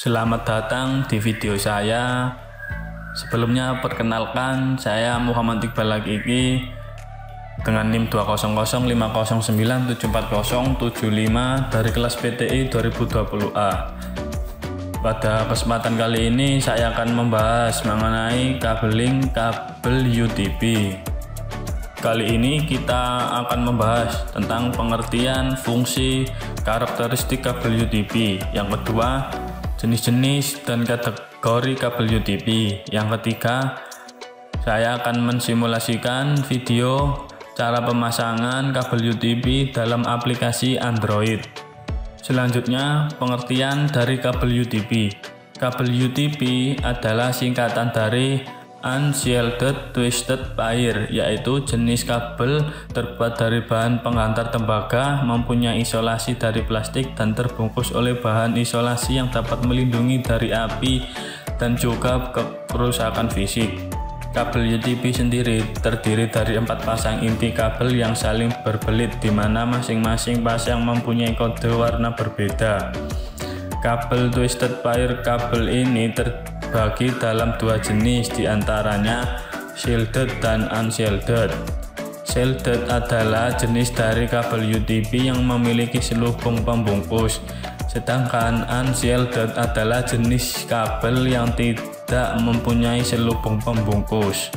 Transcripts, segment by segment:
Selamat datang di video saya. Sebelumnya perkenalkan, saya Muhammad Iqbal Hakiki dengan NIM 20050097407 dari kelas PTI 2020A. Pada kesempatan kali ini saya akan membahas mengenai kabeling kabel UTP. Kali ini kita akan membahas tentang pengertian, fungsi, karakteristik kabel UTP. Yang kedua, jenis-jenis dan kategori kabel UTP. Yang ketiga, saya akan mensimulasikan video cara pemasangan kabel UTP dalam aplikasi Android. Selanjutnya, pengertian dari kabel UTP. Kabel UTP adalah singkatan dari Unshielded Twisted Pair, yaitu jenis kabel terbuat dari bahan penghantar tembaga, mempunyai isolasi dari plastik dan terbungkus oleh bahan isolasi yang dapat melindungi dari api dan juga kerusakan fisik. Kabel UTP sendiri terdiri dari 4 pasang inti kabel yang saling berbelit, di mana masing-masing pasang mempunyai kode warna berbeda. Kabel twisted pair kabel ini terbagi dalam 2 jenis, diantaranya shielded dan unshielded. Shielded adalah jenis dari kabel UTP yang memiliki selubung pembungkus, sedangkan unshielded adalah jenis kabel yang tidak mempunyai selubung pembungkus.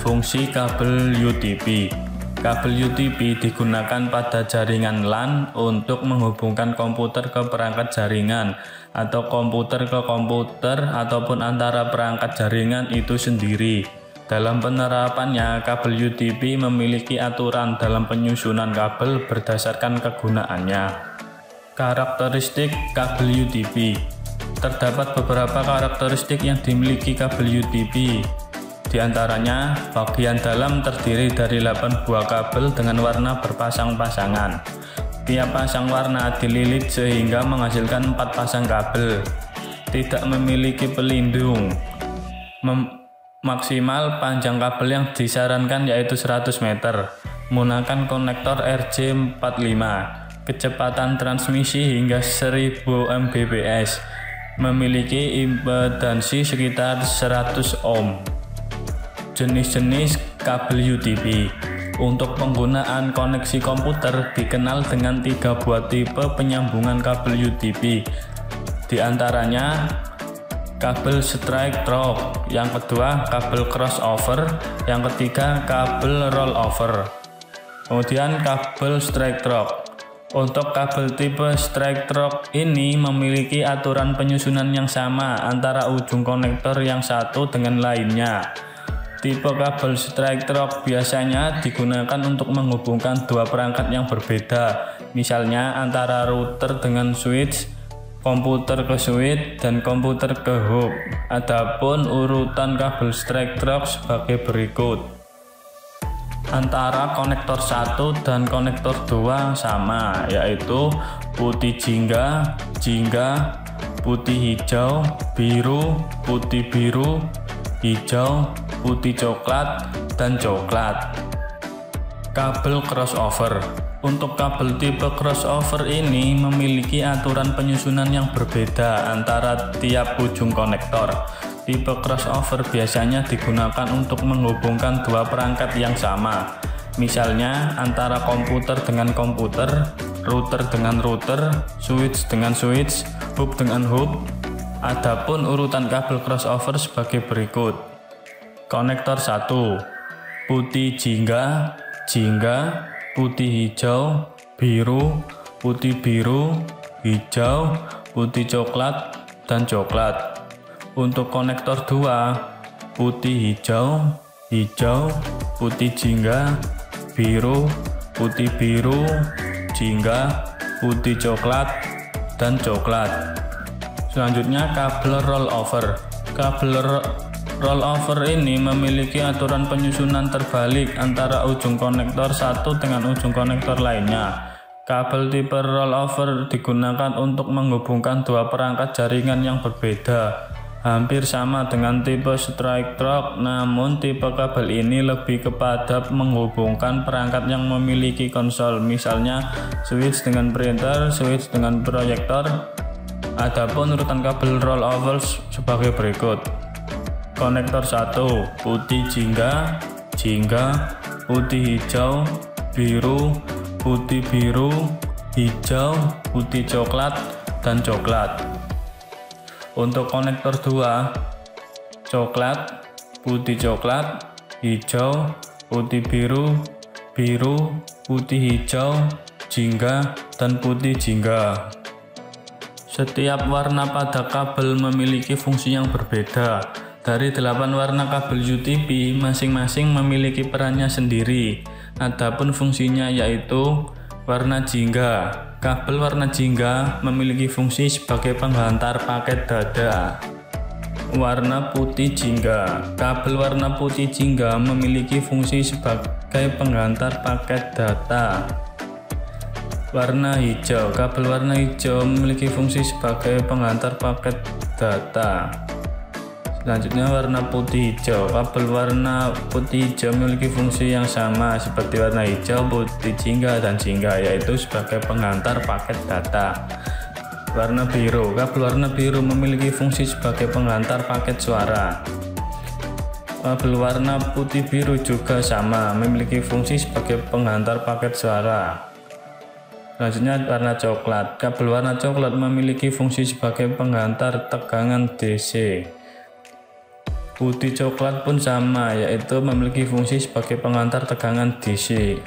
Fungsi kabel UTP. Kabel UTP digunakan pada jaringan LAN untuk menghubungkan komputer ke perangkat jaringan atau komputer ke komputer ataupun antara perangkat jaringan itu sendiri. Dalam penerapannya, kabel UTP memiliki aturan dalam penyusunan kabel berdasarkan kegunaannya. Karakteristik kabel UTP. Terdapat beberapa karakteristik yang dimiliki kabel UTP. Di antaranya, bagian dalam terdiri dari 8 buah kabel dengan warna berpasang-pasangan. Tiap pasang warna dililit sehingga menghasilkan 4 pasang kabel. Tidak memiliki pelindung. Maksimal panjang kabel yang disarankan yaitu 100 meter. Menggunakan konektor RJ45. Kecepatan transmisi hingga 1000 Mbps. Memiliki impedansi sekitar 100 ohm. Jenis-jenis kabel UTP. Untuk penggunaan koneksi komputer dikenal dengan 3 buah tipe penyambungan kabel UTP. Di antaranya kabel straight through, yang kedua kabel crossover, yang ketiga kabel rollover. Kemudian kabel straight through. Untuk kabel tipe straight through ini memiliki aturan penyusunan yang sama antara ujung konektor yang satu dengan lainnya. Tipe kabel straight through biasanya digunakan untuk menghubungkan 2 perangkat yang berbeda, misalnya antara router dengan switch, komputer ke switch, dan komputer ke hub. Adapun urutan kabel straight through sebagai berikut. Antara konektor 1 dan konektor 2 sama, yaitu putih jingga, putih hijau, biru, putih biru, hijau, putih coklat, dan coklat. Kabel crossover. Untuk kabel tipe crossover ini memiliki aturan penyusunan yang berbeda antara tiap ujung konektor. Tipe crossover biasanya digunakan untuk menghubungkan 2 perangkat yang sama, misalnya antara komputer dengan komputer, router dengan router, switch dengan switch, hub dengan hub. Adapun urutan kabel crossover sebagai berikut. Konektor 1, putih jingga, putih hijau, biru, putih biru, hijau, putih coklat, dan coklat. Untuk konektor 2, putih hijau, putih jingga, biru, putih biru, jingga, putih coklat, dan coklat. Selanjutnya kabel rollover. Kabel rollover ini memiliki aturan penyusunan terbalik antara ujung konektor 1 dengan ujung konektor lainnya. Kabel tipe rollover digunakan untuk menghubungkan 2 perangkat jaringan yang berbeda. Hampir sama dengan tipe straight through, namun tipe kabel ini lebih kepada menghubungkan perangkat yang memiliki konsol, misalnya switch dengan printer, switch dengan proyektor, Adapun urutan kabel rollover sebagai berikut. Konektor 1 putih jingga, putih hijau, biru, putih biru, hijau, putih coklat, dan coklat. Untuk konektor 2 coklat, putih coklat, hijau, putih biru, putih hijau, jingga, dan putih jingga. Setiap warna pada kabel memiliki fungsi yang berbeda. Dari 8 warna kabel UTP, masing-masing memiliki perannya sendiri. Adapun fungsinya yaitu warna jingga. Kabel warna jingga memiliki fungsi sebagai penghantar paket data. Warna putih jingga. Kabel warna putih jingga memiliki fungsi sebagai penghantar paket data. Warna hijau. Kabel warna hijau memiliki fungsi sebagai penghantar paket data. Selanjutnya warna putih hijau. Kabel warna putih hijau memiliki fungsi yang sama seperti warna hijau, putih jingga, dan jingga, yaitu sebagai penghantar paket data. Warna biru. Kabel warna biru memiliki fungsi sebagai penghantar paket suara. Kabel warna putih biru juga sama, memiliki fungsi sebagai penghantar paket suara. Selanjutnya warna coklat. Kabel warna coklat memiliki fungsi sebagai penghantar tegangan DC. Putih coklat pun sama, yaitu memiliki fungsi sebagai penghantar tegangan DC.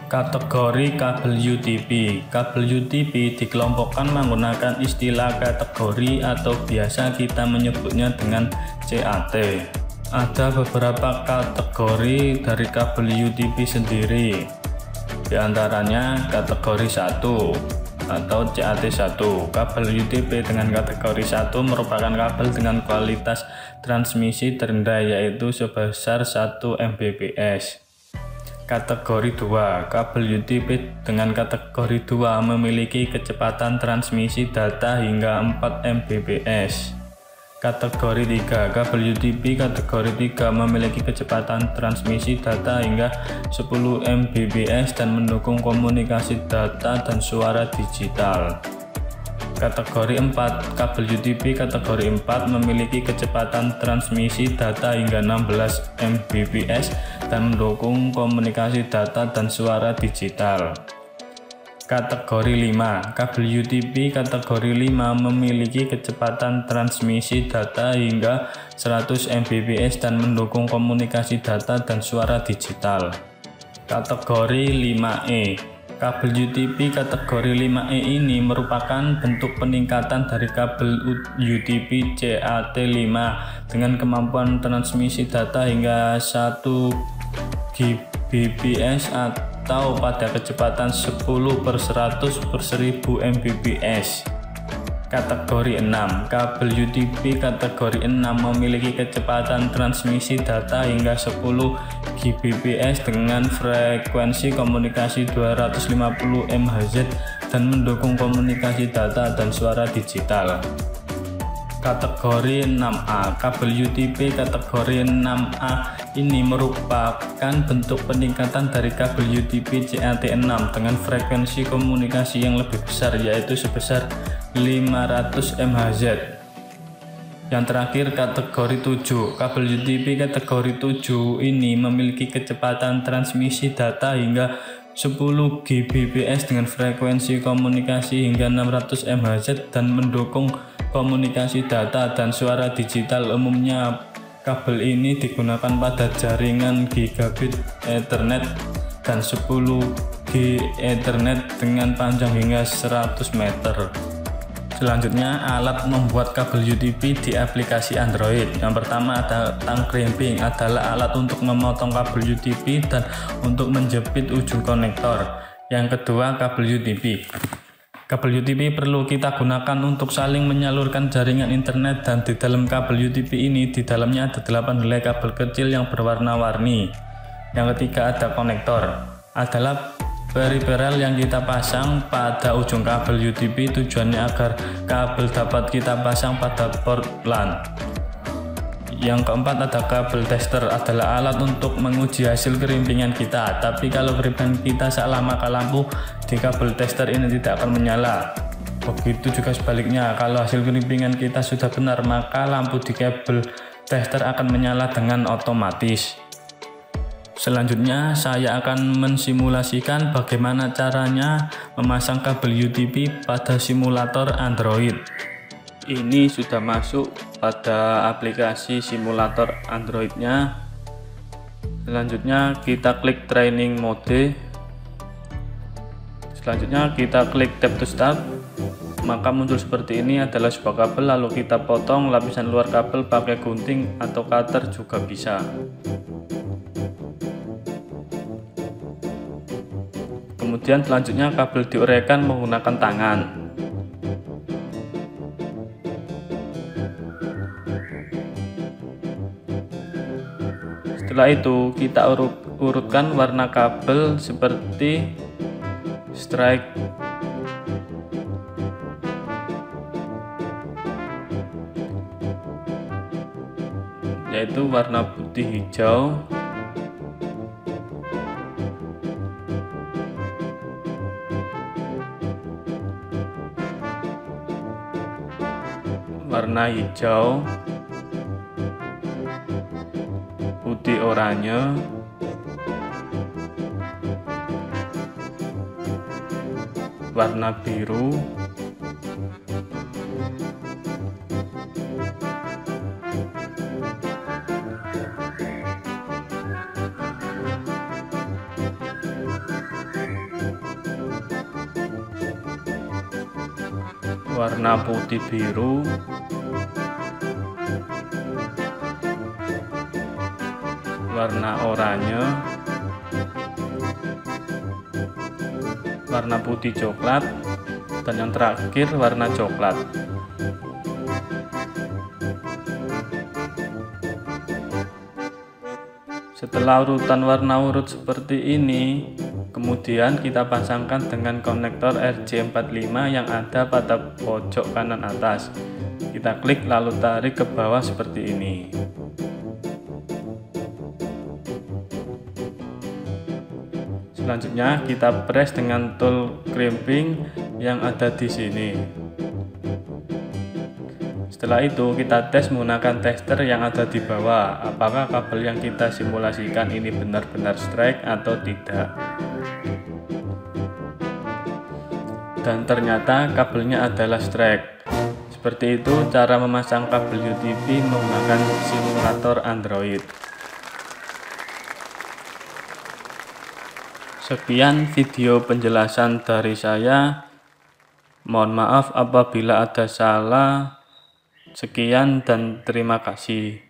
Kategori kabel UTP. Kabel UTP dikelompokkan menggunakan istilah kategori atau biasa kita menyebutnya dengan CAT. Ada beberapa kategori dari kabel UTP sendiri. Di antaranya kategori 1 atau CAT1. Kabel UTP dengan kategori 1 merupakan kabel dengan kualitas transmisi terendah, yaitu sebesar 1 Mbps. Kategori 2. Kabel UTP dengan kategori 2 memiliki kecepatan transmisi data hingga 4 Mbps. Kategori 3. Kabel UTP kategori 3 memiliki kecepatan transmisi data hingga 10 Mbps dan mendukung komunikasi data dan suara digital. Kategori 4. Kabel UTP kategori 4 memiliki kecepatan transmisi data hingga 16 Mbps dan mendukung komunikasi data dan suara digital. Kategori 5. Kabel UTP kategori 5 memiliki kecepatan transmisi data hingga 100 Mbps dan mendukung komunikasi data dan suara digital. Kategori 5E. Kabel UTP kategori 5E ini merupakan bentuk peningkatan dari kabel UTP CAT5 dengan kemampuan transmisi data hingga 1 Gbps atau pada kecepatan 10/100/1000 Mbps. Kategori 6. Kabel UTP kategori 6 memiliki kecepatan transmisi data hingga 10 Gbps dengan frekuensi komunikasi 250 MHz dan mendukung komunikasi data dan suara digital. Kategori 6A. Kabel UTP kategori 6A ini merupakan bentuk peningkatan dari kabel UTP CAT6 dengan frekuensi komunikasi yang lebih besar, yaitu sebesar 500 MHz. Yang terakhir kategori 7. Kabel UTP kategori 7 ini memiliki kecepatan transmisi data hingga 10 Gbps dengan frekuensi komunikasi hingga 600 MHz dan mendukung komunikasi data dan suara digital. Umumnya kabel ini digunakan pada jaringan gigabit Ethernet dan 10G Ethernet dengan panjang hingga 100 meter. Selanjutnya, alat membuat kabel UTP di aplikasi Android. Yang pertama ada tang crimping, adalah alat untuk memotong kabel UTP dan untuk menjepit ujung konektor. Yang kedua, kabel UTP. Kabel UTP perlu kita gunakan untuk saling menyalurkan jaringan internet, dan di dalam kabel UTP ini di dalamnya ada 8 helai kabel kecil yang berwarna-warni. Yang ketiga ada konektor, adalah peripheral yang kita pasang pada ujung kabel UTP, tujuannya agar kabel dapat kita pasang pada port LAN. Yang keempat ada kabel tester, adalah alat untuk menguji hasil kerimpingan kita. Tapi kalau kerimpingan kita salah, maka lampu di kabel tester ini tidak akan menyala. Begitu juga sebaliknya, kalau hasil crimpingan kita sudah benar, maka lampu di kabel tester akan menyala dengan otomatis. Selanjutnya saya akan mensimulasikan bagaimana caranya memasang kabel UTP pada simulator Android. Ini sudah masuk pada aplikasi simulator Androidnya. Selanjutnya kita klik training mode. Selanjutnya kita klik tap to start. Maka muncul seperti ini, adalah sebuah kabel, lalu kita potong lapisan luar kabel pakai gunting atau cutter juga bisa. Kemudian selanjutnya kabel diuraikan menggunakan tangan. Setelah itu kita urutkan warna kabel seperti strike, yaitu warna putih hijau, warna hijau, putih oranye, warna biru, warna putih biru, warna oranye, warna putih coklat, dan yang terakhir warna coklat. Setelah urutan warna urut seperti ini, kemudian kita pasangkan dengan konektor RJ45 yang ada pada pojok kanan atas. Kita klik lalu tarik ke bawah seperti ini. Selanjutnya kita press dengan tool crimping yang ada di sini. Setelah itu kita tes menggunakan tester yang ada di bawah, apakah kabel yang kita simulasikan ini benar-benar strike atau tidak. Dan ternyata kabelnya adalah strike. Seperti itu cara memasang kabel UTP menggunakan simulator Android. Sekian video penjelasan dari saya. Mohon maaf apabila ada salah. Sekian dan terima kasih.